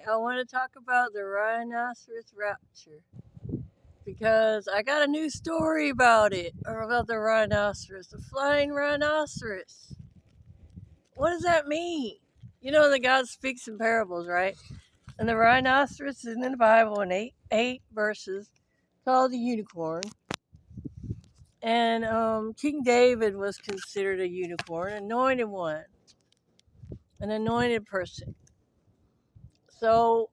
I want to talk about the rhinoceros rapture because I got a new story about it, or about the rhinoceros, the flying rhinoceros. What does that mean? You know that God speaks in parables, right? And the rhinoceros is in the Bible in eight verses, called the unicorn. And King David was considered a unicorn, anointed one, an anointed person. So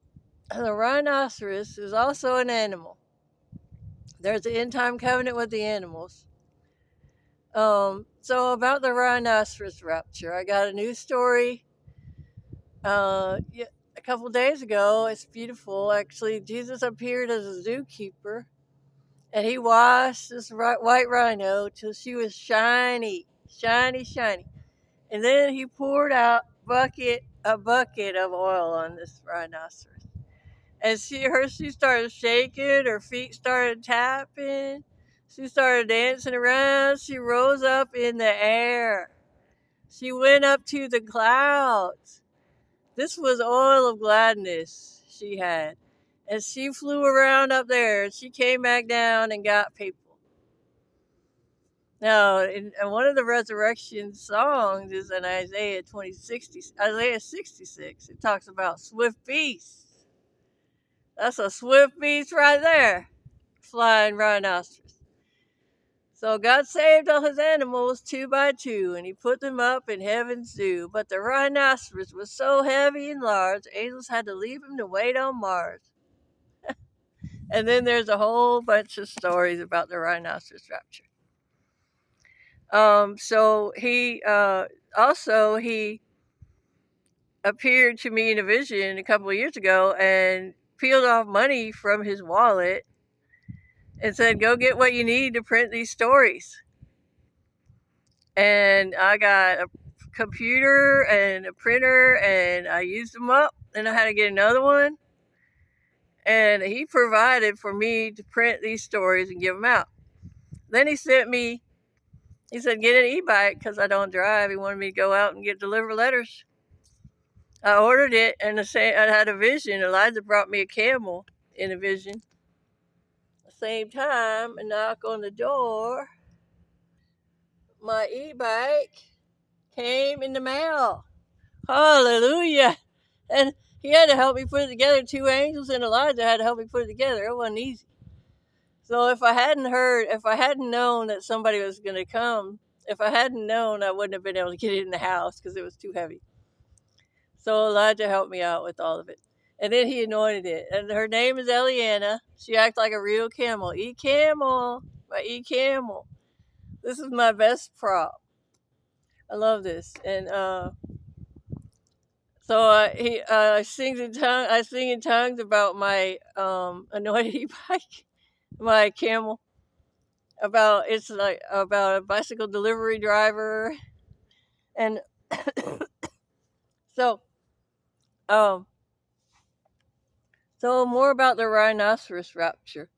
the rhinoceros is also an animal. There's an end time covenant with the animals. So about the rhinoceros rapture, I got a new story a couple days ago. It's beautiful. Actually, Jesus appeared as a zookeeper, and he washed this white rhino till she was shiny, shiny, shiny. And then he poured out a bucket of oil on this rhinoceros. And she started shaking, her feet started tapping, she started dancing around, she rose up in the air. She went up to the clouds. This was oil of gladness she had. And she flew around up there, and she came back down and got people. Now, in one of the resurrection songs is in Isaiah 66. It talks about swift beasts. That's a swift beast right there, flying rhinoceros. So God saved all his animals two by two, and he put them up in heaven's zoo. But the rhinoceros was so heavy and large, angels had to leave him to wait on Mars. And then there's a whole bunch of stories about the rhinoceros rapture. So he appeared to me in a vision a couple of years ago and peeled off money from his wallet and said, "Go get what you need to print these stories." And I got a computer and a printer, and I used them up, and I had to get another one. And he provided for me to print these stories and give them out. Then he said, get an e-bike because I don't drive. He wanted me to go out and deliver letters. I ordered it, and I had a vision. Elijah brought me a camel in a vision. At the same time, a knock on the door. My e-bike came in the mail. Hallelujah. And he had to help me put it together. Two angels and Elijah had to help me put it together. It wasn't easy. So if I hadn't known that somebody was going to come, if I hadn't known, I wouldn't have been able to get it in the house because it was too heavy. So Elijah helped me out with all of it. And then he anointed it. And her name is Eliana. She acts like a real camel. E-camel. My E-camel. This is my best prop. I love this. And so I sing in tongues about my anointed e-bike, my camel. It's like about a bicycle delivery driver. And so um so more about the rhinoceros rapture.